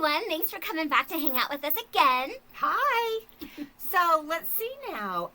everyone. Thanks for coming back to hang out with us again. Hi. So let's see now.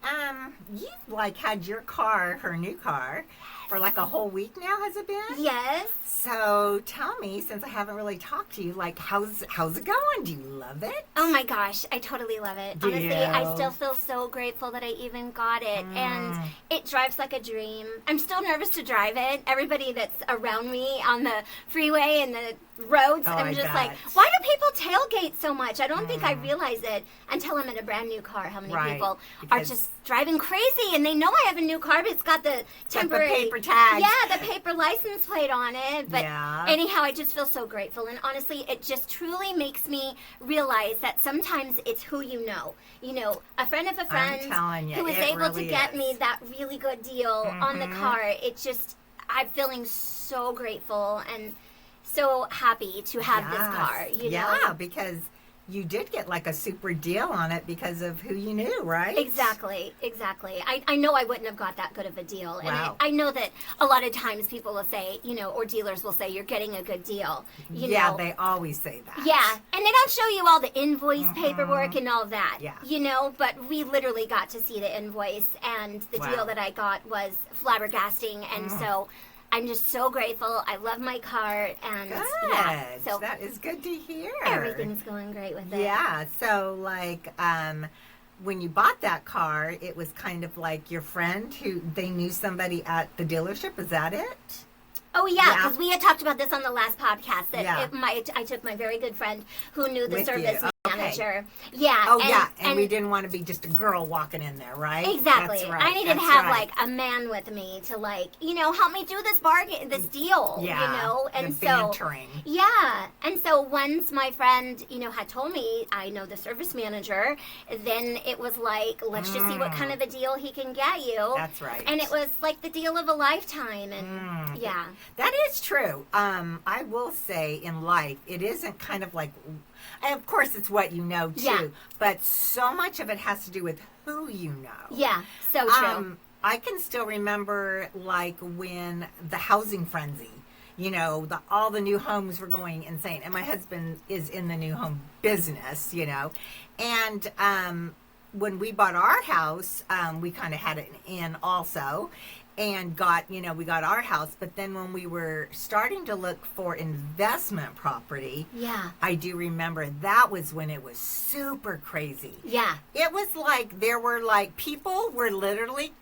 You've had your car, her new car, for like a whole week now, has it been? Yes. So tell me, since I haven't really talked to you, how's it going? Do you love it? Oh my gosh, I totally love it. Do Honestly, you? I still feel so grateful that I even got it. And it drives like a dream. I'm still nervous to drive it. Everybody that's around me on the freeway and the roads, I'm just like, why do people tailgate so much? I don't think I realize it until I'm in a brand new car, how many people are just driving crazy, and they know I have a new car, but it's got the temporary the paper tag. Yeah, the paper license plate on it. But yeah. Anyhow, I just feel so grateful, and honestly, it just truly makes me realize that sometimes it's who you know. You know, a friend of a friend who was able to get me that really good deal on the car. I'm feeling so grateful and so happy to have this car, you know? Yeah, because you did get a super deal on it because of who you knew, right? Exactly. I know I wouldn't have got that good of a deal. Wow. And I know that a lot of times people will say, or dealers will say, you're getting a good deal. You know? They always say that. Yeah, and they don't show you all the invoice paperwork and all that. Yeah. But we literally got to see the invoice, and the deal that I got was flabbergasting, and so I'm just so grateful. I love my car, and so that is good to hear. Everything's going great with it. Yeah. So when you bought that car, it was kind of like your friend who they knew somebody at the dealership. Is that it? Oh, yeah, because we had talked about this on the last podcast, that I took my very good friend who knew the service manager. Yeah. Oh, and we didn't want to be just a girl walking in there, right? Exactly. That's right. I needed to have, a man with me to, help me do this deal, and the bantering. Yeah. And so once my friend, had told me I know the service manager, then it was let's just see what kind of a deal he can get you. That's right. And it was the deal of a lifetime, and That is true. I will say in life, it isn't kind of and of course it's what you know too, but so much of it has to do with who you know. Yeah, so true. I can still remember when the housing frenzy, all the new homes were going insane, and my husband is in the new home business, and when we bought our house, we kind of had it in also, and we got our house. But then when we were starting to look for investment property, I do remember that was when it was super crazy. Yeah. It was there were people were literally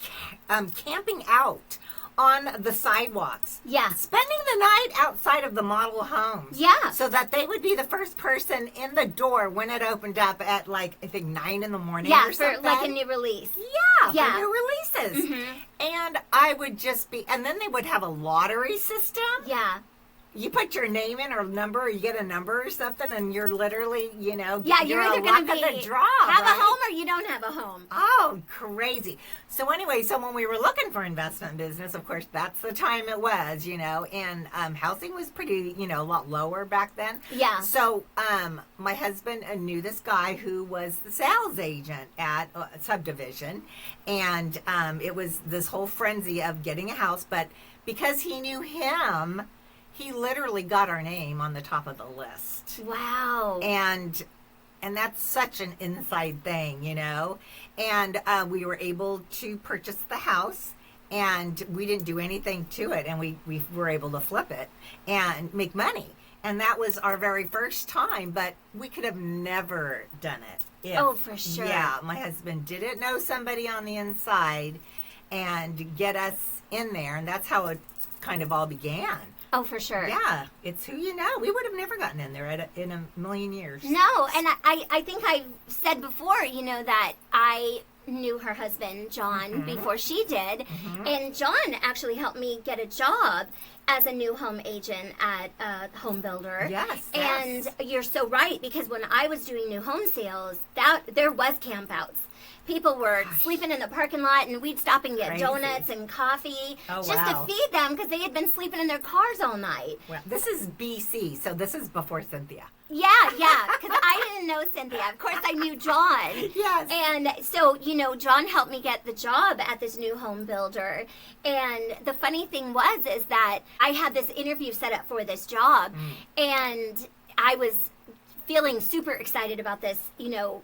camping out on the sidewalks. Yeah. Spending the night outside of the model homes. Yeah. So that they would be the first person in the door when it opened up at I think 9 in the morning or something. Yeah, for a new release. Yeah, for new releases. Mm-hmm. And I would just be, and then they would have a lottery system. Yeah. You put your name in or number, or you get a number or something, and you're literally, you're either going to the draw, have a home or you don't have a home. Oh, crazy. So anyway, when we were looking for investment business, of course, that's the time it was, and housing was pretty, a lot lower back then. Yeah. So my husband knew this guy who was the sales agent at Subdivision, and it was this whole frenzy of getting a house, but because he knew him, he literally got our name on the top of the list. Wow. And that's such an inside thing, And we were able to purchase the house, and we didn't do anything to it, and we were able to flip it and make money. And that was our very first time, but we could have never done it. For sure. Yeah, my husband didn't know somebody on the inside and get us in there, and that's how it kind of all began. Oh, for sure. Yeah, it's who you know. We would have never gotten in there in a million years. No, and I think I've said before, that I knew her husband, John, before she did. Mm-hmm. And John actually helped me get a job as a new home agent at a home builder. Yes. And you're so right, because when I was doing new home sales, there was campouts. People were sleeping in the parking lot, and we'd stop and get donuts and coffee to feed them, because they had been sleeping in their cars all night. Well, this is BC, so this is before Cynthia. Yeah, because I didn't know Cynthia. Of course, I knew John. Yes. And so, John helped me get the job at this new home builder. And the funny thing is that I had this interview set up for this job, and I was feeling super excited about this,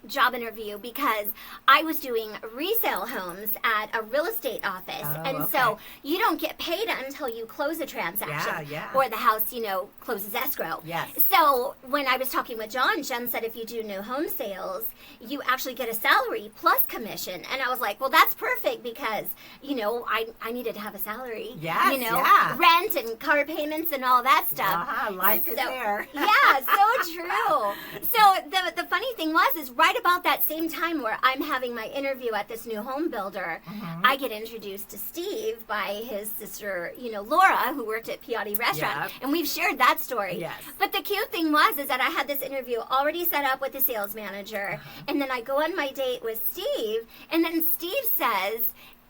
job interview because I was doing resale homes at a real estate office. So you don't get paid until you close a transaction or the house, closes escrow. Yes. So when I was talking with Jen said if you do new home sales, you actually get a salary plus commission. And I was like, well, that's perfect because, I needed to have a salary. Yes, rent and car payments and all that stuff. Life is there. Yeah, so true. So the funny thing is right about that same time where I'm having my interview at this new home builder, I get introduced to Steve by his sister, Laura, who worked at Piatti Restaurant. And we've shared that story. Yes. But the cute thing is that I had this interview already set up with the sales manager. And then I go on my date with Steve. And then Steve says,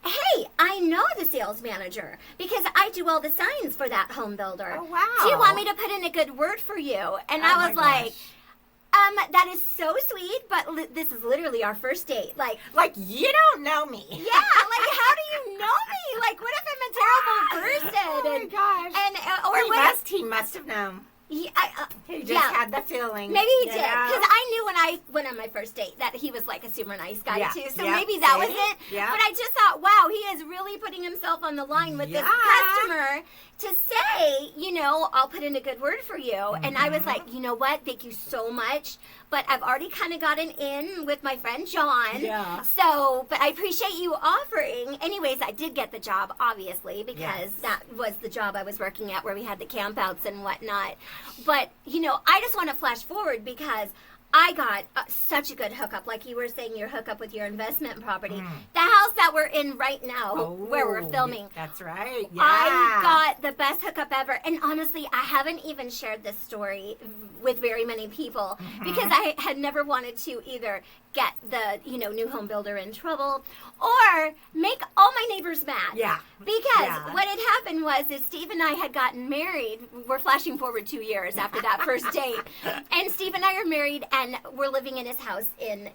hey, I know the sales manager because I do all the signs for that home builder. Oh, wow. Do you want me to put in a good word for you? And I was like, that is so sweet, but this is literally our first date. Like you don't know me. Yeah, like how do you know me? Like what if I'm a terrible person? Oh my gosh. He must have known. He just had the feeling. Maybe he did. Because I knew when I went on my first date that he was like a super nice guy too. So maybe that was it. Yeah. But I just thought, wow, he is really putting himself on the line with this customer to say, I'll put in a good word for you. And I was like, you know what? Thank you so much. But I've already kind of gotten in with my friend John. Yeah. So, but I appreciate you offering. Anyways, I did get the job, obviously, because that was the job I was working at where we had the campouts and whatnot. But, I just want to flash forward because I got such a good hookup. Like you were saying, your hookup with your investment property. The house that we're in right now, where we're filming. That's right. Yeah. I got the best hookup ever. And honestly, I haven't even shared this story with very many people because I had never wanted to either get the, new home builder in trouble or make all my neighbors mad. Yeah. Because what had happened was Steve and I had gotten married. We're flashing forward 2 years after that first date. And Steve and I are married and we're living in his house in,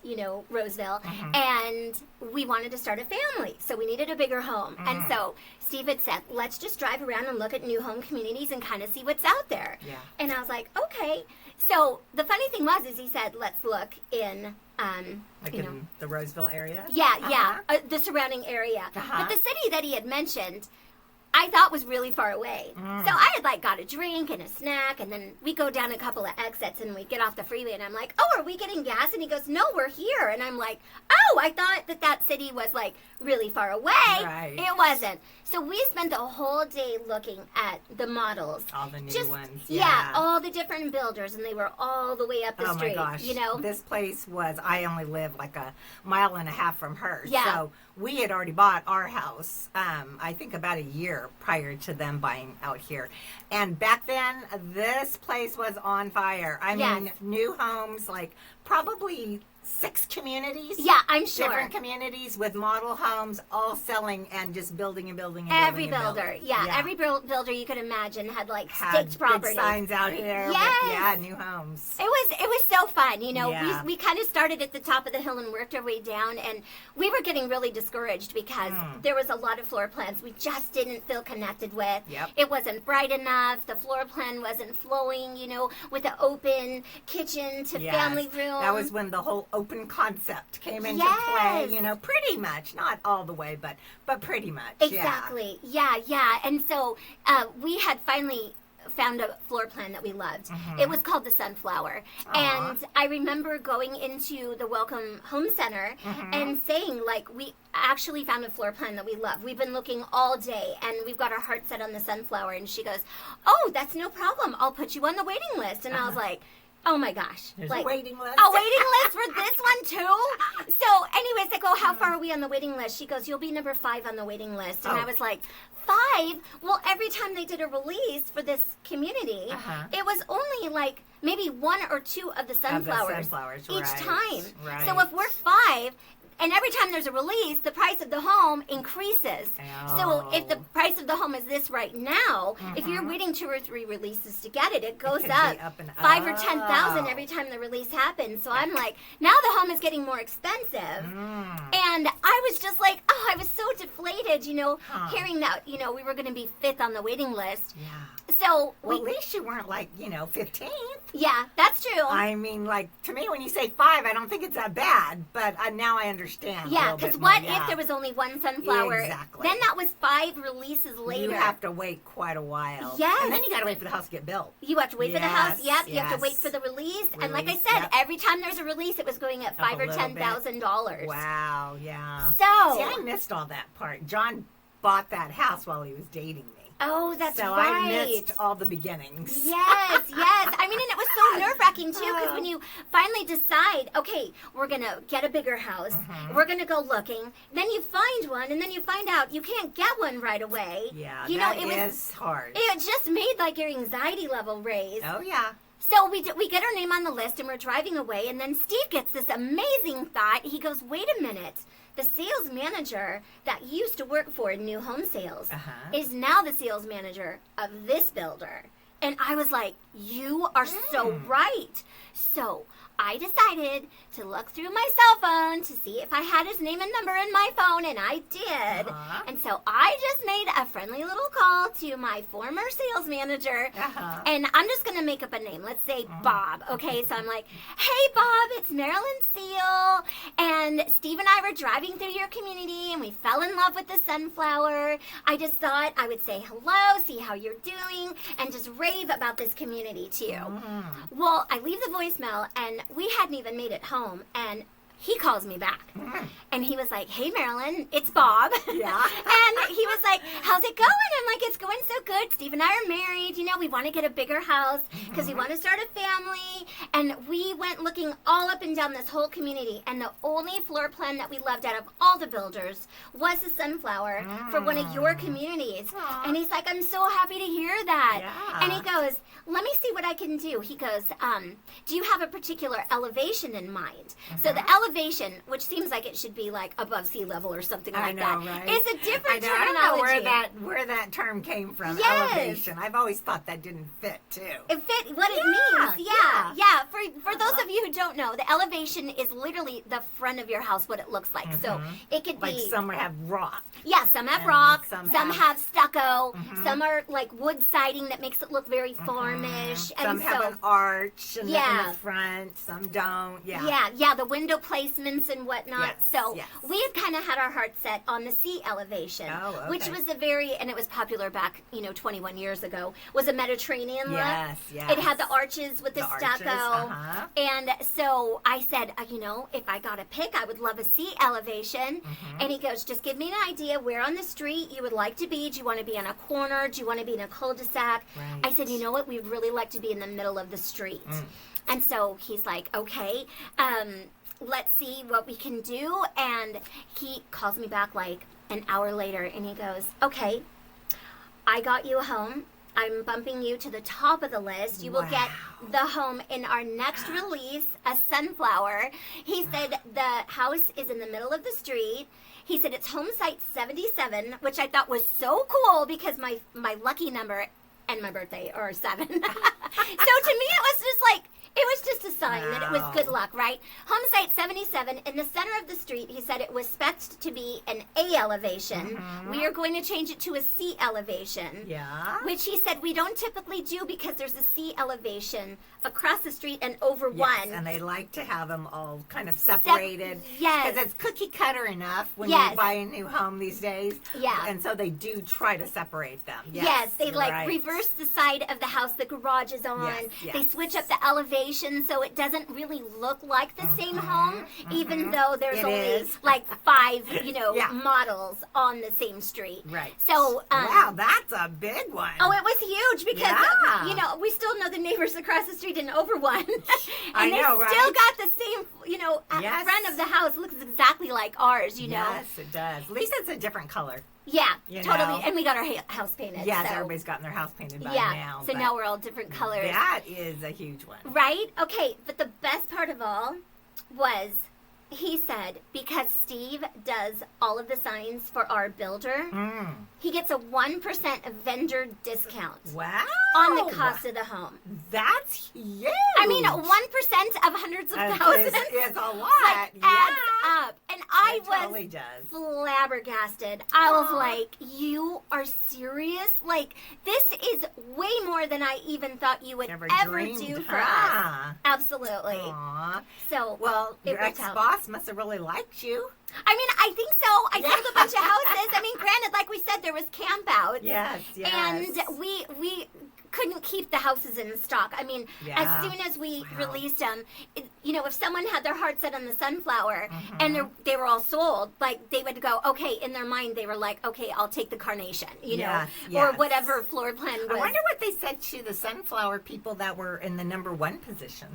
Roseville. And we wanted to start a family. So we needed a bigger home. And so Steve had said, let's just drive around and look at new home communities and kind of see what's out there. Yeah. And I was like, okay. So the funny thing was he said, let's look in in the Roseville area? Yeah, the surrounding area. But the city that he had mentioned, I thought was really far away. So I had got a drink and a snack, and then we go down a couple of exits and we get off the freeway, and I'm like, oh, are we getting gas? And he goes, no, we're here. And I'm like, oh, I thought that city was really far away. Right. It wasn't. So we spent the whole day looking at the models. All the new ones. Yeah, all the different builders, and they were all the way up the street. Oh my gosh. This place was, I only live a mile and a half from her. Yeah. So we had already bought our house, I think about a year prior to them buying out here. And back then, this place was on fire. I mean, new homes, probably 6 communities. Yeah, I'm sure. Different communities with model homes, all selling and just building and building and every building. Every builder, every builder you could imagine had staked big property. signs out here. Yes. With, new homes. It was so fun. We kind of started at the top of the hill and worked our way down, and we were getting really discouraged because there was a lot of floor plans we just didn't feel connected with. Yep. It wasn't bright enough. The floor plan wasn't flowing. with the open kitchen to family room. That was when the whole open concept came into play, pretty much, not all the way, but pretty much. Exactly. Yeah. And so we had finally found a floor plan that we loved. It was called the Sunflower. And I remember going into the Welcome Home Center and saying, we actually found a floor plan that we love. We've been looking all day, and we've got our heart set on the Sunflower. And she goes, oh, that's no problem. I'll put you on the waiting list. And I was like, oh my gosh. There's a waiting list. A waiting list for this one too? So anyways, I go, how far are we on the waiting list? She goes, you'll be number 5 on the waiting list. And I was like, 5? Well, every time they did a release for this community, it was only maybe 1 or 2 of the sunflowers, each time. Right. So if we're 5, and every time there's a release, the price of the home increases. Oh. So if the price of the home is this right now, if you're waiting 2 or 3 releases to get it, it goes up and 5 or 10,000 every time the release happens. So I'm like, now the home is getting more expensive. And I was just like, oh, I was so deflated, hearing that, we were going to be 5th on the waiting list. Yeah. So well, at least you weren't 15th. Yeah, that's true. I mean, to me, when you say 5, I don't think it's that bad, but now I understand. Yeah, because what if there was only one sunflower? Exactly. Then that was 5 releases later. You have to wait quite a while. Yes. And then you got to wait for the house to get built. You have to wait for the house. Yep. You have to yes. wait for the release. And like I said, every time there's a release, it was going at $5,000 or $10,000. Wow. Yeah. So. See, I missed all that part. John bought that house while he was dating me. Oh, that's so right. I missed all the beginnings. Yes, yes. I mean, and it was so nerve-wracking, too, because when you finally decide, okay, we're going to get a bigger house, we're going to go looking, then you find one, and then you find out you can't get one right away. Yeah, that is hard. It just made, your anxiety level raise. Oh, yeah. So we get our name on the list, and we're driving away, and then Steve gets this amazing thought. He goes, wait a minute. The sales manager that used to work for New Home Sales is now the sales manager of this builder. And I was like, you are so right. So I decided to look through my cell phone to see if I had his name and number in my phone, and I did. And so I just made a friendly little call to my former sales manager, and I'm just going to make up a name. Let's say Bob, okay? So I'm like, hey, Bob, it's Marilyn Seal, and Steve and I were driving through your community, and we fell in love with the sunflower. I just thought I would say hello, see how you're doing, and just rave about this community to you. Well, I leave the voicemail, and we hadn't even made it home, and he calls me back. And he was like, hey, Marilyn, it's Bob. Yeah. And he was like, how's it going? I'm like, it's going so good. Steve and I are married. We want to get a bigger house because we want to start a family. And we went looking all up and down this whole community. And the only floor plan that we loved out of all the builders was the sunflower for one of your communities. And he's like, I'm so happy to hear that. Yeah. And he goes, let me see what I can do. He goes, do you have a particular elevation in mind? So the elevation, which seems like it should be above sea level or something like that, right? is a different terminology. I don't know where that term came from, elevation. I've always thought that didn't fit, too. It fit what it means. Yeah. For those of you who don't know, the elevation is literally the front of your house, what it looks like. So it could be... some have rock. Yeah, some have rock, some have stucco, some are wood siding that makes it look very farmish. Some have an arch in the front, some don't. Yeah, the window placements and whatnot. Yes, so we had kind of had our heart set on the sea elevation, which was and it was popular back, 21 years ago, was a Mediterranean look. Yes. It had the arches with the stucco. And so I said, if I got a pick, I would love a sea elevation. And he goes, just give me an idea where on the street you would like to be. Do you want to be on a corner? Do you want to be in a cul-de-sac? Right. I said, you know what? We'd really like to be in the middle of the street. And so he's like, okay, let's see what we can do. And he calls me back an hour later, and he goes, okay, I got you a home. I'm bumping you to the top of the list. You will get the home in our next release, a sunflower. He said the house is in the middle of the street. He said it's home site 77, which I thought was so cool because my lucky number and my birthday are 7. So to me, it was just a sign that it was good luck, right? Home site 77 in the center of the street. He said it was spec'd to be an A elevation. We are going to change it to a C elevation. Yeah. Which he said we don't typically do because there's a C elevation across the street and over one. And they like to have them all kind of separated. Yes. Because it's cookie cutter enough when you buy a new home these days. Yeah. And so they do try to separate them. Yes, they reverse the side of the house the garage is on. Yes. They switch up the elevation so it doesn't really look like the same home, even though there's only 5, models on the same street. Right. So wow, that's a big one. Oh, it was huge because we still know the neighbors across the street in over one, and they still got the same front of the house looks exactly like ours. Yes, it does. At least it's a different color. Yeah, totally. And we got our house painted. Yes, everybody's gotten their house painted by now. So now we're all different colors. That is a huge one. Right? Okay, but the best part of all was he said, because Steve does all of the signs for our builder, he gets a 1% vendor discount. Wow. On the cost of the home. That's huge. I mean, 1% of hundreds of thousands is a lot. like, adds up. And I was totally does. flabbergasted. I was like, you are serious? Like, this is way more than I even thought you would ever do for us. Absolutely. Aww. So, well, your ex-boss must have really liked you. I mean, I think so. I sold a bunch of houses. I mean, granted, like we said, there was camp outs. Yes. And we couldn't keep the houses in stock. I mean, as soon as we released them, if someone had their heart set on the Sunflower and they were all sold, like they would go, okay, in their mind they were like, okay, I'll take the Carnation, or whatever floor plan was. I wonder what they said to the Sunflower people that were in the number 1 position.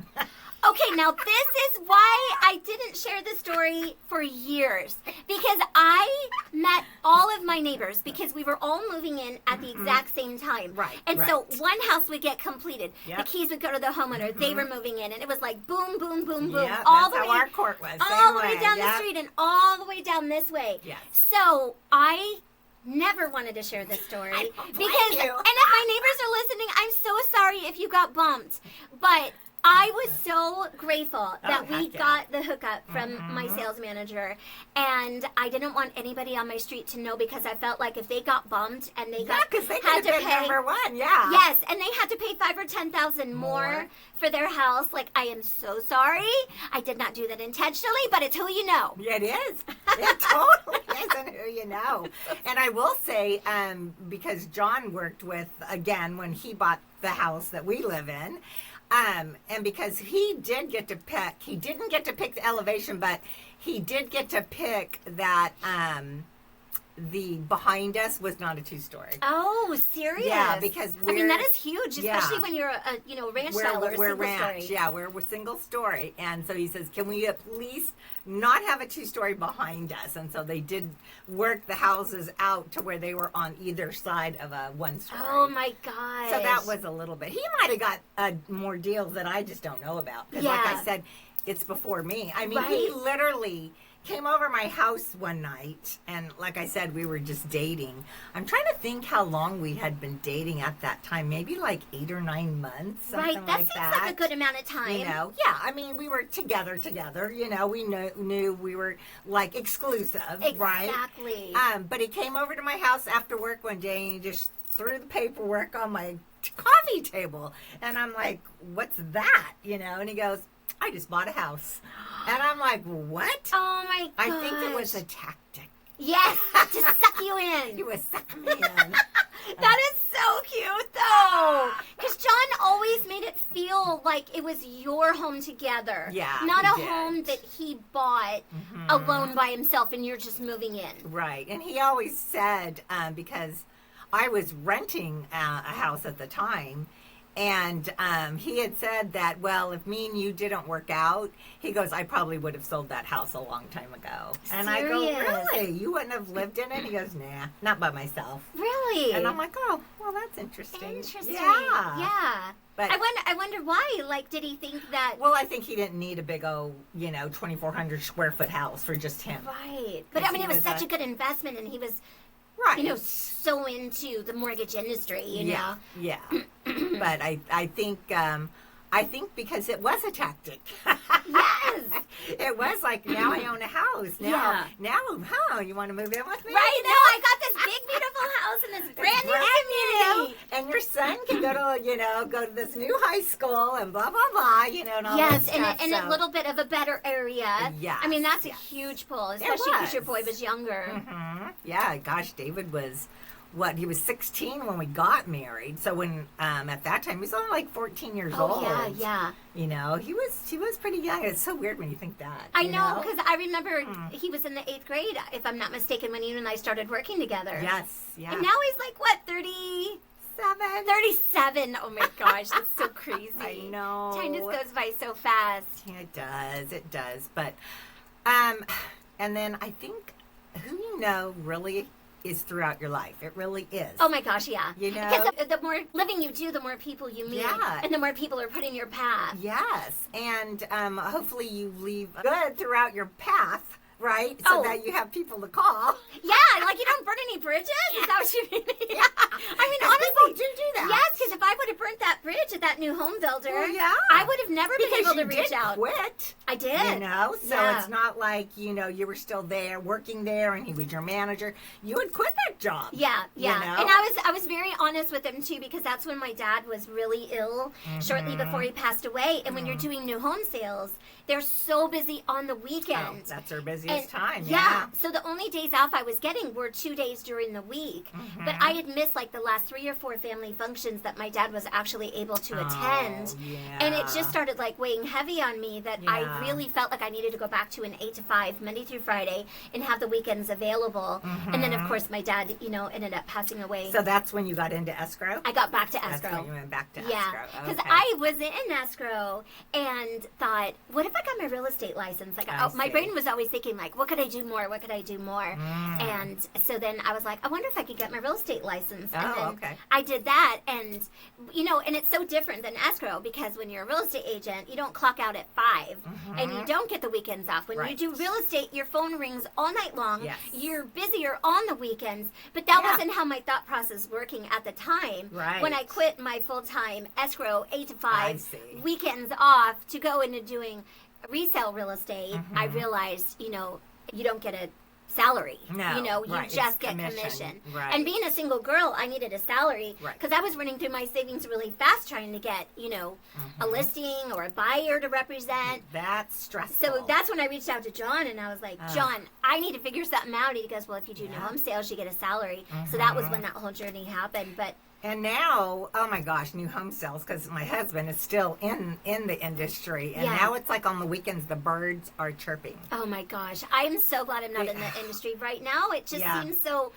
Okay, now this is why I didn't share the story for years. Because I met all of my neighbors because we were all moving in at the exact same time. Right. And so one house would get completed. Yep. The keys would go to the homeowner. They were moving in. And it was like boom, boom, boom, boom. Yep, all that's the way, how our court was. All the way down the street and all the way down this way. Yes. So I never wanted to share this story. I don't blame because, you. and if my neighbors are listening, I'm so sorry if you got bumped. But I was so grateful that we got the hookup from my sales manager, and I didn't want anybody on my street to know because I felt like if they got bumped and they had to pay number 1, yes, and they had to pay $5,000 or $10,000 more for their house. Like, I am so sorry. I did not do that intentionally, but it's who you know. Yeah, it is. It totally isn't who you know. And I will say, because John worked with, again, when he bought the house that we live in. And because he did get to pick, he didn't get to pick the elevation, but he did get to pick that the behind us was not a 2-story. Oh, serious? Yeah, because that is huge, especially when you're a ranch style or a single story. Yeah, we're single story. And so he says, can we at least not have a 2-story behind us? And so they did work the houses out to where they were on either side of a 1-story. Oh my gosh. So that was a little bit. He might have got more deals that I just don't know about. Because like I said, it's before me. I mean, he literally came over my house one night, and like I said, we were just dating. I'm trying to think how long we had been dating at that time. Maybe like 8 or 9 months, something like that. Right, that seems like a good amount of time. I mean, we were together. We knew we were like exclusive, right? Exactly. But he came over to my house after work one day, and he just threw the paperwork on my coffee table, and I'm like, "What's that?" And he goes, I just bought a house. And I'm like, what? Oh, my gosh. I think it was a tactic. Yes, to suck you in. He was sucking me in. That is so cute, though. Because John always made it feel like it was your home together. Yeah, not a home that he bought alone by himself and you're just moving in. Right. And he always said, because I was renting a house at the time, and he had said that, well, if me and you didn't work out, he goes, I probably would have sold that house a long time ago. And I go, really? You wouldn't have lived in it? He goes, nah, not by myself. Really? And I'm like, oh, well, that's interesting. Interesting. Yeah. But I wonder why. Like, did he think that? Well, I think he didn't need a big old, 2,400 square foot house for just him. Right. But I mean, it was such a good investment, and he was, so into the mortgage industry, Yeah. But I think because it was a tactic. Yes. It was like, now I own a house. Now, you want to move in with me? Right, now I got this big, beautiful house in this brand new community. And your son can go to this new high school and blah, blah, blah, and all that stuff. Yes, and a little bit of a better area. Yes. I mean, that's a huge pull, especially because your boy was younger. Mm-hmm. Yeah, gosh, David was... he was 16 when we got married. So when at that time he was only like 14 years old. Yeah. He was pretty young. It's so weird when you think that. I know, because I remember he was in the 8th grade, if I'm not mistaken, when you and I started working together. Yes, yeah. And now he's like, what, 37? 37. Oh my gosh, that's so crazy. I know. Time just goes by so fast. Yeah, it does. But and then I think who really is throughout your life. It really is. Oh my gosh, yeah. You know? Because the more living you do, the more people you meet. Yeah. And the more people are put in your path. Yes. And hopefully you leave good throughout your path, right? So that you have people to call. Yeah, like you don't burn any bridges? Is that what you mean? Yeah. I mean, honestly. People do that. Yes, because if I would have burnt that bridge at that new home builder, I would have never been able to reach out. Quit. I did. You know? So it's not like, you know, you were still there, working there, and he was your manager. You would quit that job. Yeah, yeah. You know? And I was very honest with him, too, because that's when my dad was really ill shortly before he passed away. And when you're doing new home sales, they're so busy on the weekend. Oh, that's our busiest time. Yeah. So the only days off I was getting were 2 days during the week. But I had missed like the last 3 or 4 family functions that my dad was actually able to attend. Yeah. And it just started like weighing heavy on me that I really felt like I needed to go back to an 8 to 5, Monday through Friday, and have the weekends available. And then, of course, my dad, you know, ended up passing away. So that's when you got into escrow? I got back to escrow. That's when you went back to escrow. Yeah, because Okay. I was in escrow and thought, what if I got my real estate license? Like, my brain was always thinking, like, what could I do more? What could I do more? And so then I was like, I wonder if I could get my real estate license. And then I did that, and you know, and it's so different than escrow because when you're a real estate agent, you don't clock out at 5, and you don't get the weekends off. When you do real estate, your phone rings all night long. Yes. You're busier on the weekends, but that wasn't how my thought process was working at the time. Right. When I quit my full-time escrow 8 to 5, I see. weekends off to go into doing resale real estate, I realized, you know, you don't get a salary. No, you know, you right. just It's get commission. commission. Right. And being a single girl, I needed a salary because I was running through my savings really fast trying to get, you know, a listing or a buyer to represent. That's stressful. So that's when I reached out to John and I was like, John, I need to figure something out. He goes, well, if you do new home sales, you get a salary. So that was when that whole journey happened. But and now, oh my gosh, new home sales, because my husband is still in the industry, and now it's like on the weekends the birds are chirping. Oh my gosh, I'm so glad I'm not in the industry right now. It just seems so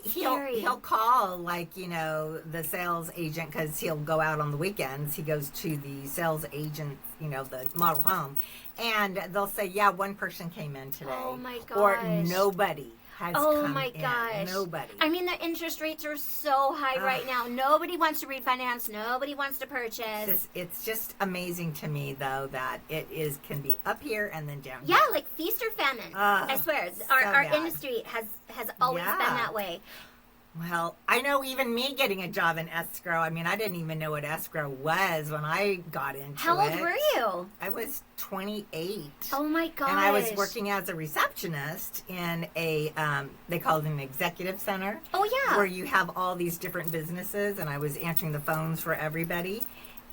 scary. He'll call, like, you know, the sales agent, because he'll go out on the weekends. He goes to the sales agent, you know, the model home, and they'll say, yeah, one person came in today. Oh my gosh. Or nobody has come my in. gosh. Nobody. I mean, the interest rates are so high right now. Nobody wants to refinance. Nobody wants to purchase. It's just amazing to me, though, that can be up here and then down Yeah, here. like feast or famine. I swear. Our bad. industry has always been that way. Well, I know even me getting a job in escrow, I mean, I didn't even know what escrow was when I got into it. How old were you? I was 28. Oh, my gosh. And I was working as a receptionist in a, they call it an executive center. Oh, yeah. Where you have all these different businesses, and I was answering the phones for everybody.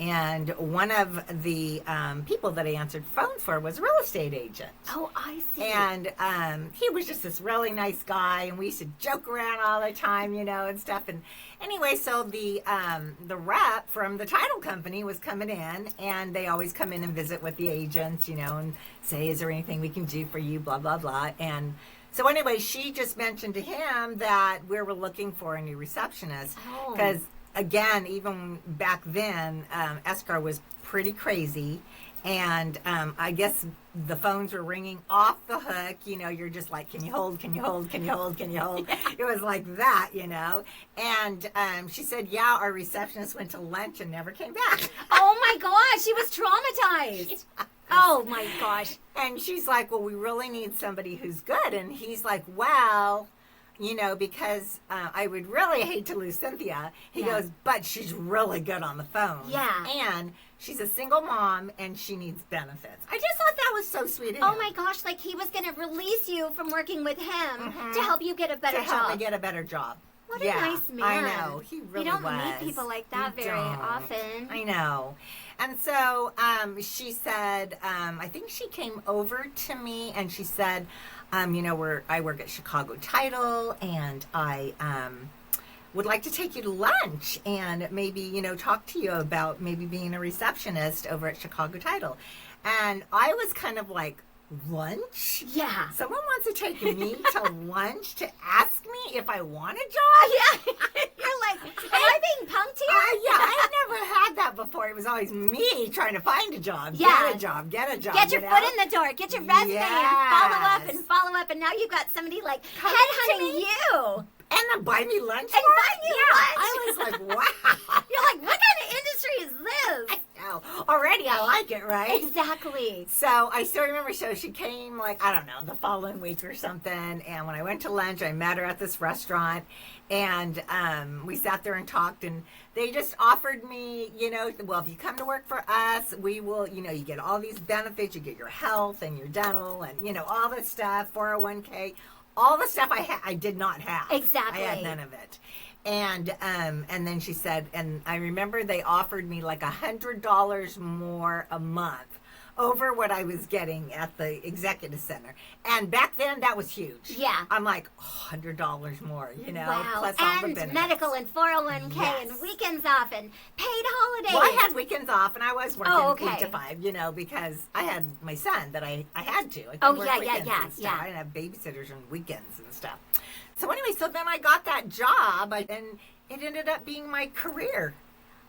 And one of the people that I answered phones for was a real estate agent. Oh, I see. And he was just this really nice guy, and we used to joke around all the time, you know, and stuff. And anyway, so the rep from the title company was coming in, and they always come in and visit with the agents, you know, and say, is there anything we can do for you, blah, blah, blah. And so anyway, she just mentioned to him that we were looking for a new receptionist because again, even back then, escrow was pretty crazy. And I guess the phones were ringing off the hook. You know, you're just like, can you hold, can you hold, can you hold, can you hold? It was like that, you know. And she said, yeah, our receptionist went to lunch and never came back. Oh, my gosh. She was traumatized. Oh, my gosh. And she's like, well, we really need somebody who's good. And he's like, well, you know, because I would really hate to lose Cynthia. He goes, but she's really good on the phone. Yeah. And she's a single mom, and she needs benefits. I just thought that was so sweet of him. Oh, my gosh. Like, he was going to release you from working with him to help you get a better job. To help me get a better job. What a nice man. I know. He really was. You don't meet people like that very often. I know. And so she said, I think she came over to me and she said, you know, I work at Chicago Title, and I would like to take you to lunch and maybe, you know, talk to you about maybe being a receptionist over at Chicago Title. And I was kind of like, lunch? Yeah. Someone wants to take me to lunch to ask me if I want a job? Yeah. You're like, am I being punked here? Yeah, I never had that before. It was always me trying to find a job. Yeah. Get a job. Get a job. Get your foot in the door. Get your resume and follow up. And now you've got somebody like headhunting you. And then buy me lunch. And buy me lunch. I was like, wow. You're like, what kind of industry is this? Already I like it, right? Exactly. So I still remember, so she came like, I don't know, the following week or something. And when I went to lunch, I met her at this restaurant. And we sat there and talked. And they just offered me, well, if you come to work for us, we will, you get all these benefits. You get your health and your dental and, all this stuff, 401k, all the stuff I did not have. Exactly. I had none of it. And then she said, and I remember they offered me like $100 more a month over what I was getting at the executive center. And back then that was huge. Yeah. I'm like, $100 more, wow. plus all the and benefits. medical and 401k Yes. and weekends off and paid holidays. Well, I had weekends off, and I was working 8 to 5, because I had my son that I had to. I couldn't work weekends and stuff. I didn't have babysitters on weekends and stuff. So anyway, so then I got that job, and it ended up being my career.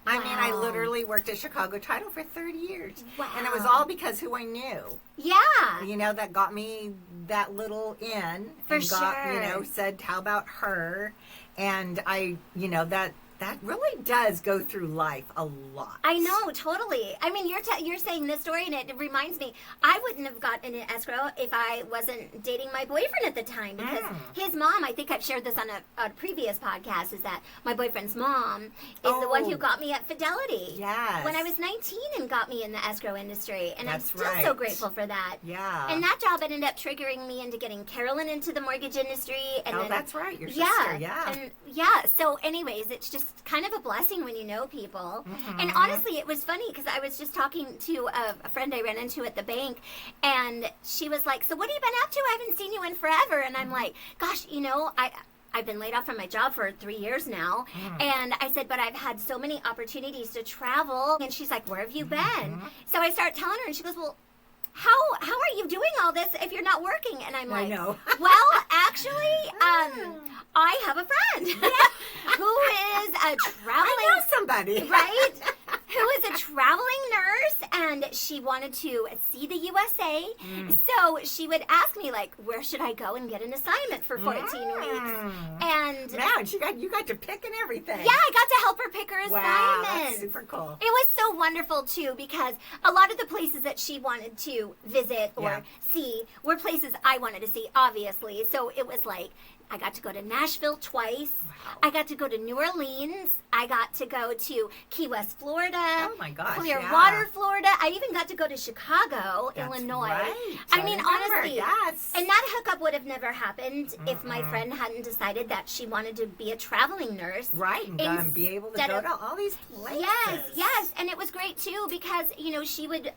I mean, I literally worked at Chicago Title for 30 years. Wow. And it was all because who I knew. Yeah. That got me that little in. For and got, sure. Said, how about her? And I, that really does go through life a lot. I know, totally. I mean, you're saying this story, and it reminds me, I wouldn't have gotten an escrow if I wasn't dating my boyfriend at the time, because his mom, I think I've shared this on a previous podcast, is that my boyfriend's mom is the one who got me at Fidelity. Yes. When I was 19 and got me in the escrow industry, and I'm still right. so grateful for that. Yeah. And that job ended up triggering me into getting Carolyn into the mortgage industry. And then, that's right, your sister, And so anyways, it's just kind of a blessing when you know people. Mm-hmm. And honestly, it was funny because I was just talking to a friend I ran into at the bank, and she was like, so what have you been up to? I haven't seen you in forever. And I'm like, gosh, I've been laid off from my job for 3 years now. And I said, but I've had so many opportunities to travel. And she's like, where have you been? So I start telling her, and she goes, well, how are you doing all this if you're not working? And I'm like, I know. well, actually, I have a friend who is a traveling... I know somebody. Right? Who is a traveling nurse, and she wanted to see the USA. So she would ask me, like, where should I go and get an assignment for 14 weeks? And... Man, you got to pick and everything. Yeah, I got to help her pick her Wow, assignment. that's super cool. It was so wonderful, too, because a lot of the places that she wanted to visit or see were places I wanted to see, obviously. So it was like, I got to go to Nashville twice. Wow. I got to go to New Orleans. I got to go to Key West, Florida. Oh, my gosh, Clearwater, Florida. I even got to go to Chicago, Illinois. Right. I mean, honestly, yes. And that hookup would have never happened if my friend hadn't decided that she wanted to be a traveling nurse. Right, and be able to go to all these places. Yes, and it was great, too, because, she would,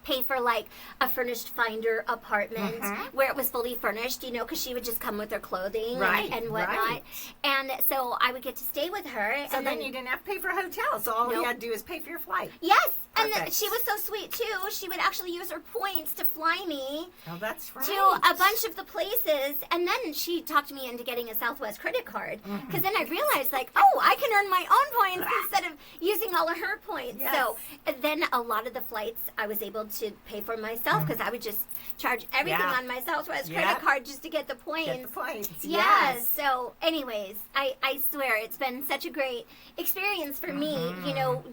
pay for like a furnished finder apartment where it was fully furnished, because she would just come with her clothing and whatnot. Right. And so I would get to stay with her. So and then you didn't have to pay for a hotel. So all you had to do is pay for your flight. Yes. Perfect. And she was so sweet, too. She would actually use her points to fly me to a bunch of the places. And then she talked me into getting a Southwest credit card. Because then I realized, like, I can earn my own points instead of using all of her points. Yes. So then a lot of the flights I was able to pay for myself because I would just charge everything on my Southwest credit card just to get the points. Get the points. Yes. So anyways, I swear it's been such a great experience for me,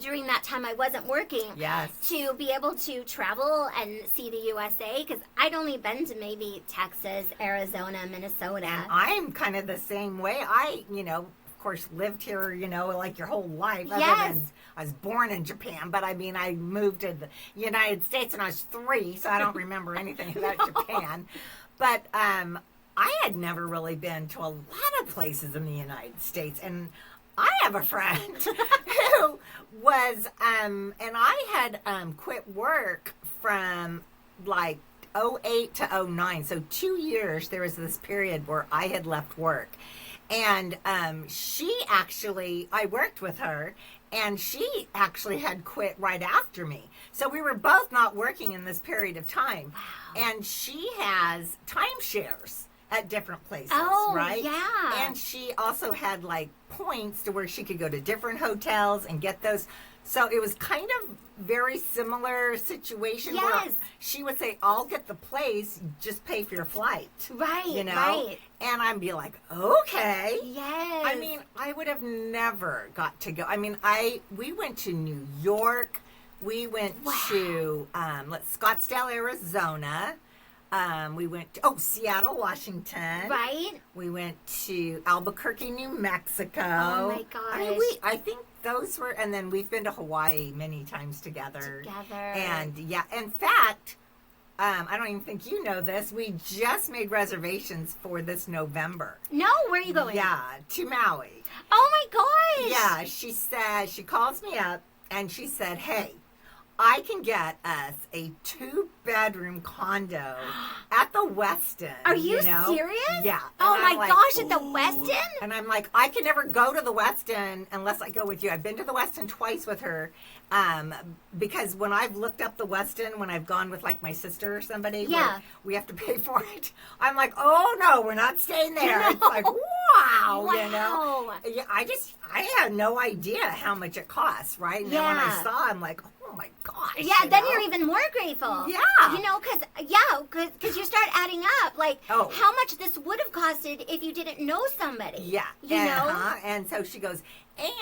during that time I wasn't working. Yes. To be able to travel and see the USA, because I'd only been to maybe Texas, Arizona, Minnesota. And I'm kind of the same way. I, of course, lived here, like your whole life. Yes. Other than I was born in Japan, but I mean, I moved to the United States when I was 3, so I don't remember anything about Japan. But I had never really been to a lot of places in the United States, and I have a friend who was, and I had quit work from like 08 to 09. So 2 years, there was this period where I had left work. And she actually, I worked with her, and she actually had quit right after me. So we were both not working in this period of time. Wow. And she has timeshares at different places, right? Yeah. And she also had like points to where she could go to different hotels and get those. So it was kind of very similar situation where she would say, I'll get the place, just pay for your flight. Right, you know? right. And I'd be like, okay. Yes. I mean, I would have never got to go. I mean, we went to New York. We went to Scottsdale, Arizona. We went to Seattle, Washington. Right. We went to Albuquerque, New Mexico. Oh my gosh. I mean, I think those were, and then we've been to Hawaii many times together. And yeah, in fact, I don't even think you know this. We just made reservations for this November. No, where are you going? Yeah, to Maui. Oh my gosh. Yeah, she calls me up and she said, hey, I can get us a 2-bedroom condo at the Westin. Are you serious? Yeah. Oh my gosh, at the Westin? And I'm like, I can never go to the Westin unless I go with you. I've been to the Westin twice with her because when I've looked up the Westin, when I've gone with like my sister or somebody, we have to pay for it. I'm like, oh no, we're not staying there. No. It's like, wow, you know? Yeah, I had no idea how much it costs, right? And then when I saw, I'm like, oh my gosh. Yeah, then you're even more grateful. Yeah. You know, because you start adding up, like, how much this would have costed if you didn't know somebody. Yeah. You know? And so she goes,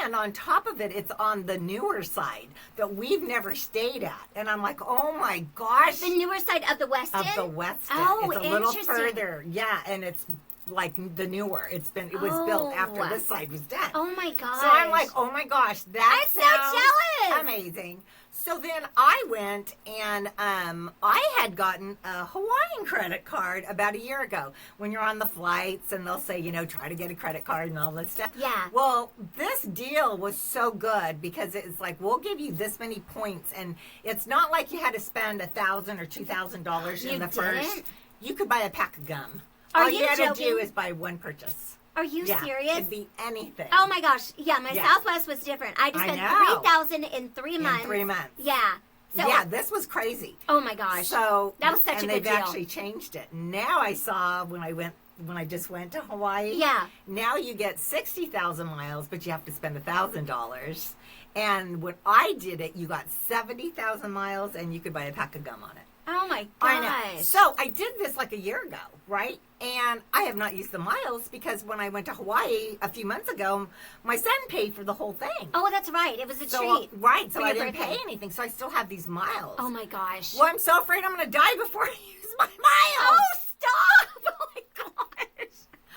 and on top of it, it's on the newer side that we've never stayed at. And I'm like, oh my gosh. The newer side of the Westin? Of the Westin. Oh, it's a little further. Yeah, and it's like the newer. It was built after this side was done. Oh my gosh. So I'm like, oh my gosh, that I'm so jealous. Amazing. So then I went and I had gotten a Hawaiian credit card about a year ago. When you're on the flights and they'll say, you know, try to get a credit card and all this stuff. Yeah. Well, this deal was so good because it's like, we'll give you this many points. And it's not like you had to spend $1,000 or $2,000 in the first. You could buy a pack of gum. All you had to do is buy one purchase. Are you serious? It'd be anything. Oh my gosh. Yeah, my Southwest was different. I just spent $3,000 in 3 months. In 3 months. Yeah. So this was crazy. Oh my gosh. So that was such a good deal. And they've actually changed it. Now I saw when I just went to Hawaii. Yeah. Now you get 60,000 miles, but you have to spend $1,000. And when I did it, you got 70,000 miles, and you could buy a pack of gum on it. Oh my gosh. I know. So I did this like a year ago, right? And I have not used the miles because when I went to Hawaii a few months ago, my son paid for the whole thing. Oh, that's right. It was a treat. Right. So I didn't pay anything. So I still have these miles. Oh my gosh. Well, I'm so afraid I'm going to die before I use my miles. Oh, stop. Oh my gosh.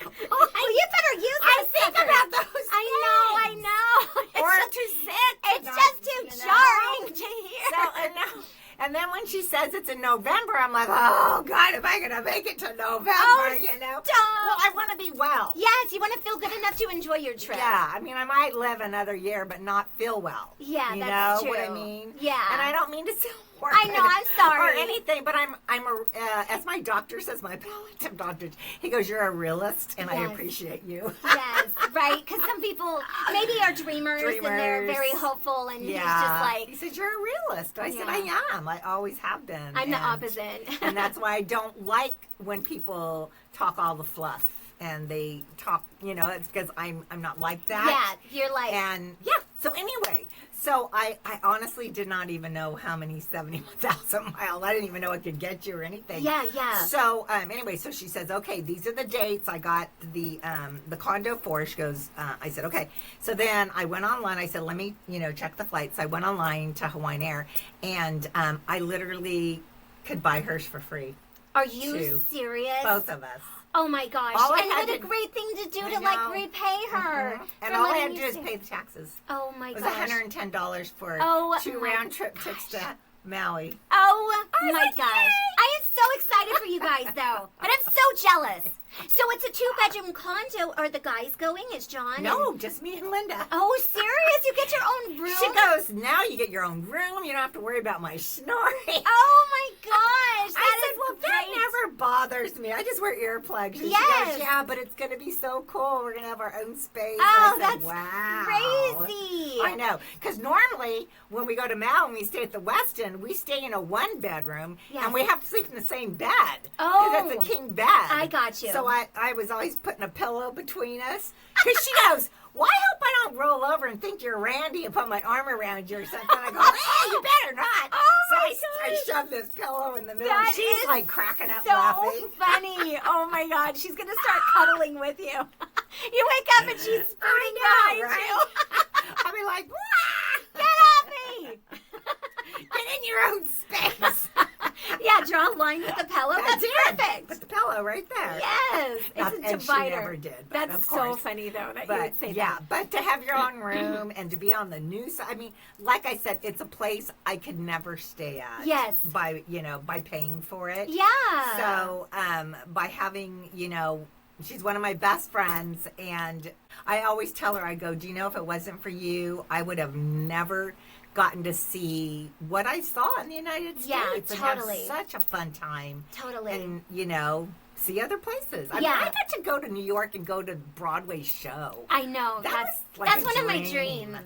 Oh, well, you better use those. I think about those things. I know. Or too sick. It's just too jarring to hear. So, and then when she says it's in November, I'm like, oh, God, am I going to make it to November, you know? Stop. Well, I want to be well. Yes, you want to feel good enough to enjoy your trip. Yeah, I mean, I might live another year, but not feel well. Yeah, you that's know true. What I mean? Yeah. And I don't mean to sound morbid. I know, I'm sorry. Or anything, but as my doctor says, my palliative doctor, he goes, you're a realist, and I appreciate you. Yes, right, because some people maybe are dreamers, and they're very hopeful, and he's just like... He said, you're a realist. I said, I am. I always have been. I'm the opposite. And that's why I don't like when people talk all the fluff. And they talk, you know, it's because I'm not like that. Yeah, you're like... And, so anyway, so I honestly did not even know how many 71,000 miles. I didn't even know it could get you or anything. Yeah. So, anyway, so she says, okay, these are the dates I got the condo for. She goes, I said, okay. So then I went online. I said, let me, check the flights. I went online to Hawaiian Air, and I literally could buy hers for free. Are you serious? Both of us. Oh my gosh. And what a great thing to do to repay her. And all I had to do is pay the taxes. Oh my gosh. It was $110 for 2 round trip tickets to Maui. Oh my gosh. I am so excited for you guys though. But I'm so jealous. So it's a 2-bedroom condo. Are the guys going? Is John? No, just me and Linda. Oh, serious? You get your own room? She goes, now you get your own room. You don't have to worry about my snoring. Oh my gosh. That never bothers me. I just wear earplugs. And yes. She goes, yeah, but it's going to be so cool. We're going to have our own space. Oh, I said, that's wow. crazy. I know. Because normally when we go to Maui and we stay at the Westin, we stay in a 1-bedroom. Yes. And we have to sleep in the same bed. Oh. Because it's a king bed. I got you. So I was always putting a pillow between us. Because she goes, well, I hope I don't roll over and think you're Randy and put my arm around you or something. I go, hey, you better not. Oh so my I shove this pillow in the middle. That And she's is like cracking up so laughing. funny. Oh my God. She's going to start cuddling with you. You wake up and she's spooning behind you. I'll be like, wah! Get off me. Get in your own space. Yeah, draw a line with the pillow. That's perfect. Put the pillow right there. Yes. It's a and divider. she never did. But That's of so course. funny, though, that you But would say yeah, that. but to have your own room and to be on the new side, I mean, like I said, it's a place I could never stay at. Yes. By paying for it. Yeah. So by having, she's one of my best friends, and I always tell her, I go, do you know, if it wasn't for you, I would have never gotten to see what I saw in the United States. Yeah, and totally. have such a fun time. Totally. And, see other places. I mean, I got to go to New York and go to Broadway's show. I know. That's one of my dreams.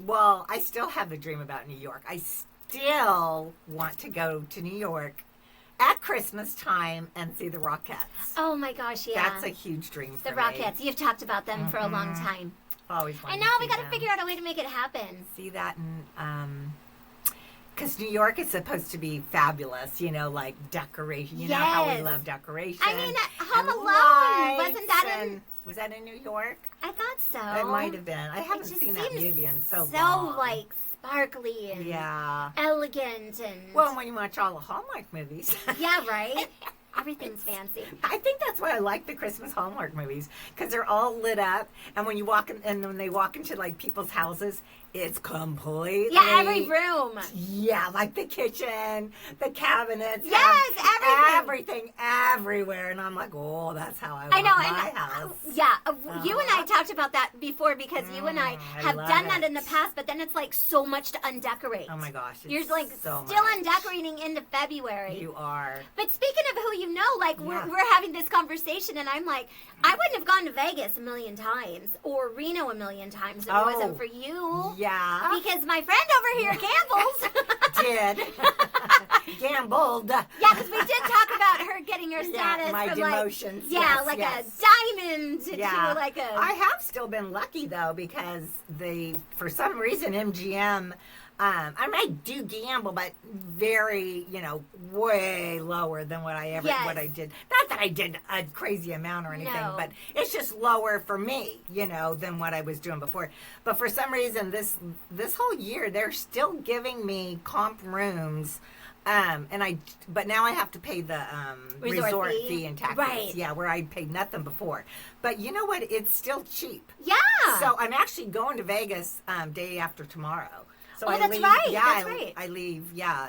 Well, I still have a dream about New York. I still want to go to New York at Christmas time and see the Rockettes. Oh my gosh, yeah. That's a huge dream for the me. Rockettes. You've talked about them for a long time. Always wanted I know. to We see got to them. figure out a way to make it happen. See that, and because New York is supposed to be fabulous, like decoration. You know how we love decoration. I mean, Home and Alone, lights wasn't that in? Was that in New York? I thought so. It might have been. I haven't just seen that seems movie in so long. So like sparkly and elegant and. Well, when you watch all the Hallmark movies. Yeah, right. Everything's fancy. I think that's why I like the Christmas Hallmark movies, because they're all lit up, and when you walk in, and when they walk into like people's houses, it's completely every room. Yeah, like the kitchen, the cabinets. Yes, everything everywhere, and I'm like, oh, that's how I want my house. Yeah, you and I talked about that before because you and I have done that in the past, but then it's like so much to undecorate. Oh my gosh, you're like so still much. undecorating into February. You are. But speaking of who you know, like we're having this conversation, and I'm like, I wouldn't have gone to Vegas a million times or Reno a million times if it wasn't for you. Yeah. Because my friend over here gambles. Gambled. Yeah, because we did talk about her getting her status my from demotions. like a diamond to like a. I have still been lucky though, because for some reason MGM. I do gamble, but very, way lower than what I did. Not that I did a crazy amount or anything, but it's just lower for me, than what I was doing before. But for some reason, this whole year, they're still giving me comp rooms. But now I have to pay the resort fee and taxes. Right. Yeah, where I paid nothing before. But you know what? It's still cheap. Yeah. So I'm actually going to Vegas day after tomorrow. So that's right. Yeah, that's right. I leave. Yeah,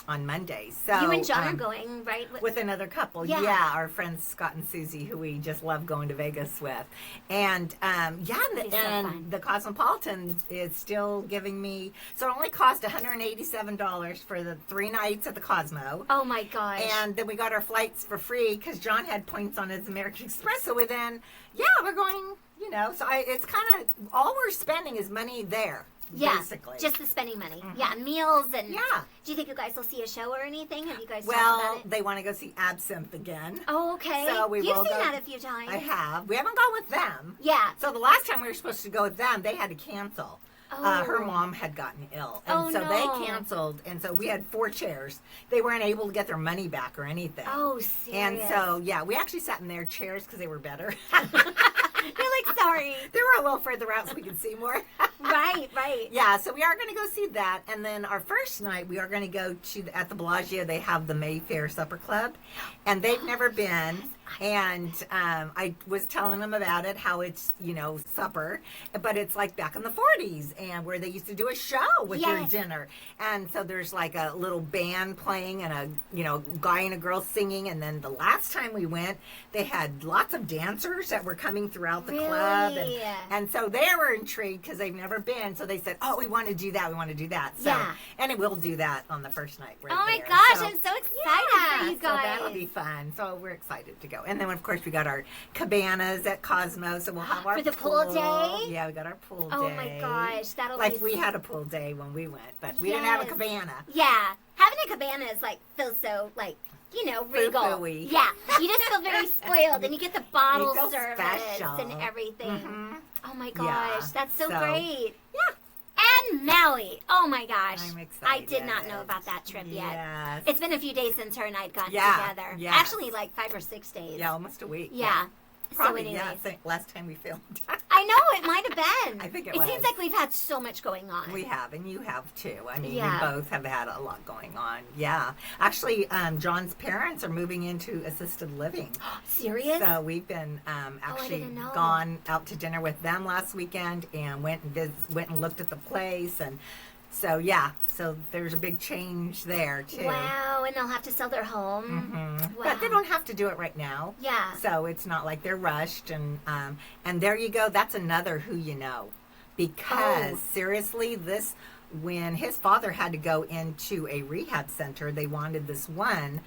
on Monday. So you and John are going, right? With another couple. Yeah, our friends Scott and Susie, who we just love going to Vegas with, and the Cosmopolitan is still giving me. So it only cost $187 for the 3 nights at the Cosmo. Oh my gosh! And then we got our flights for free because John had points on his American Express. So we're going. So it's kind of all we're spending is money there. Yeah, basically. Just the spending money. Mm-hmm. Yeah, meals and. Yeah. Do you think you guys will see a show or anything? Have you guys talked about it? They want to go see Absinthe again. Oh, okay. So You've seen that a few times. I have. We haven't gone with them. Yeah. So the last time we were supposed to go with them, they had to cancel. Her mom had gotten ill. And they canceled. And so we had 4 chairs. They weren't able to get their money back or anything. Oh, serious? And so, we actually sat in their chairs because they were better. You're like, sorry. They were a little further out so we could see more. Right. Yeah, so we are going to go see that. And then our first night, we are going to go at the Bellagio. They have the Mayfair Supper Club. And they've never been. And I was telling them about it, how it's, supper. But it's like back in the 40s and where they used to do a show with your dinner. And so there's like a little band playing and a, guy and a girl singing. And then the last time we went, they had lots of dancers that were coming throughout the club. And so they were intrigued because they've never been. So they said, oh, we want to do that. So, and we'll do that on the first night. Oh my gosh, I'm so excited for you guys. So that'll be fun. So we're excited to go. And then, of course, we got our cabanas at Cosmo. So we'll have our for the pool day? Yeah, we got our pool day. Oh my gosh, that'll be like we had a pool day when we went, but we didn't have a cabana. Yeah. Having a cabana is feels so regal. Foo-foo-y. Yeah. You just feel very spoiled and you get the bottle service special. and everything. Mm-hmm. Oh my gosh, that's so great. Yeah. And Maui. Oh my gosh. I'm excited. I did not know about that trip yet. Yes. It's been a few days since her and I had gotten together. Yes. Actually, like 5 or 6 days. Yeah, almost a week. Yeah. Probably, so anyways. I think last time we filmed. I know, it might have been. I think it It was. seems like we've had so much going on. We have, and you have too. I mean, Yeah. we both have had a lot going on. Yeah. Actually, John's parents are moving into assisted living. Serious? So we've been actually didn't know. gone out to dinner with them last weekend and went and looked at the place. And so, yeah. So there's a big change there, too. Wow, and they'll have to sell their home. Mm-hmm. Wow. But they don't have to do it right now. Yeah. So it's not like they're rushed. And there you go. That's another who you know. Because, seriously, when his father had to go into a rehab center, they wanted this one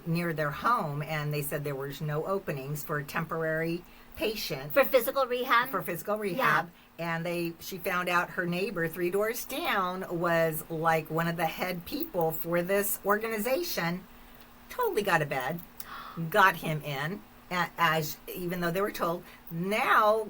near their home, and they said there was no openings for a temporary patient. For physical rehab? For physical rehab. And she found out her neighbor 3 doors down was like one of the head people for this organization. Totally got a bed, got him in, even though they were told. Now,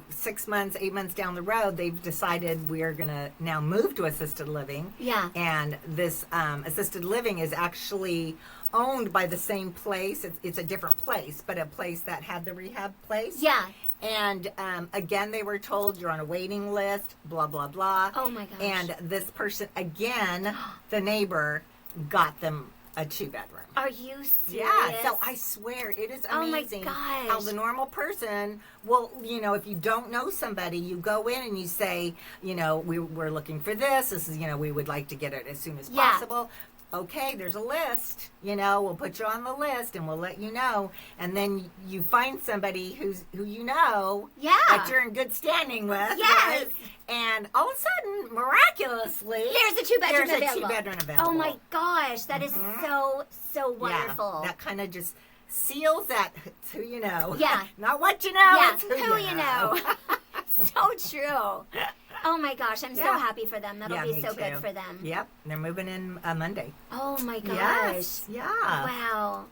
6 months, 8 months down the road, they've decided we are going to now move to assisted living. Yeah. And this assisted living is actually owned by the same place. It's a different place, but a place that had the rehab place. Yeah. And again, they were told you're on a waiting list, blah, blah, blah. Oh, my gosh. And this person, again, the neighbor, got them a 2-bedroom. Are you serious? Yeah, so I swear, it is amazing how the normal person will, if you don't know somebody, you go in and you say, we're looking for this. This is, we would like to get it as soon as possible. Okay, there's a list, we'll put you on the list and we'll let you know. And then you find somebody who you know that you're in good standing with. Yes. Right? And all of a sudden, miraculously, there's a 2-bedroom available. There's a 2-bedroom available. Oh my gosh, that is so wonderful. Yeah, that kind of just seals that it's who you know. Yeah. Not what you know, Yeah, it's who you know. So true. Oh my gosh, I'm so happy for them. That'll be so good for them. Yep, they're moving in Monday. Oh my gosh. Yes. Yeah. Wow.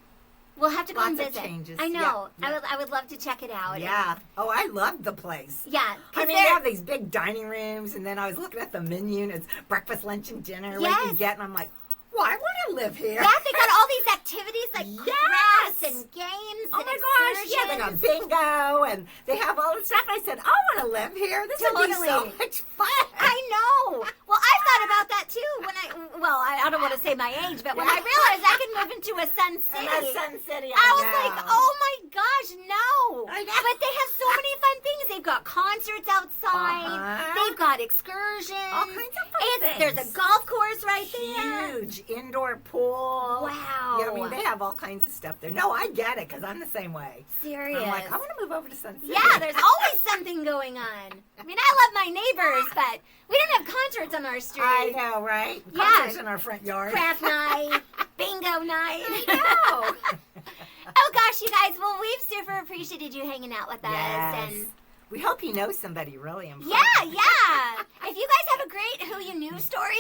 We'll have to go and Lots visit. of changes. I know. Yeah. I would love to check it out. Yeah. Oh, I love the place. Yeah. I mean, they have these big dining rooms, and then I was looking at the menu, and it's breakfast, lunch, and dinner. What you get, and I'm like, well, I want to live here. Yeah, they got all these activities like crafts and games. Oh my gosh, yeah, they got bingo and they have all this stuff. I said, I want to live here. This would be so much fun. I know. Well, I thought about that too when I don't want to say my age, but when I realized I could move into a Sun City. Sun City, I was like, oh my gosh, no. I know. But they have so many fun things. They've got concerts outside. They've got excursions. All kinds of fun things. There's a golf course right there. Huge indoor pool. Wow. Yeah, I mean, they have all kinds of stuff there. No, I get it because I'm the same way. Serious. I'm like, I want to move over to Sun City. Yeah, there's always something going on. I mean, I love my neighbors, but we don't have concerts on our street. I know, right? Yeah. Concerts in our front yard. Craft night, bingo night. I know. Oh gosh, you guys. Well, we've super appreciated you hanging out with us. Yes. And we hope you know somebody really important. yeah. If you guys have a great who you knew story,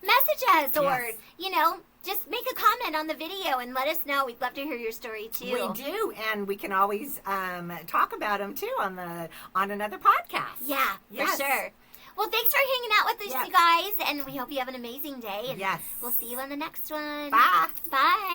message us or, just make a comment on the video and let us know. We'd love to hear your story too. We do, and we can always talk about them too on another podcast. Yeah, Yes. for sure. Well, thanks for hanging out with us, you guys, and we hope you have an amazing day. And Yes. we'll see you on the next one. Bye. Bye.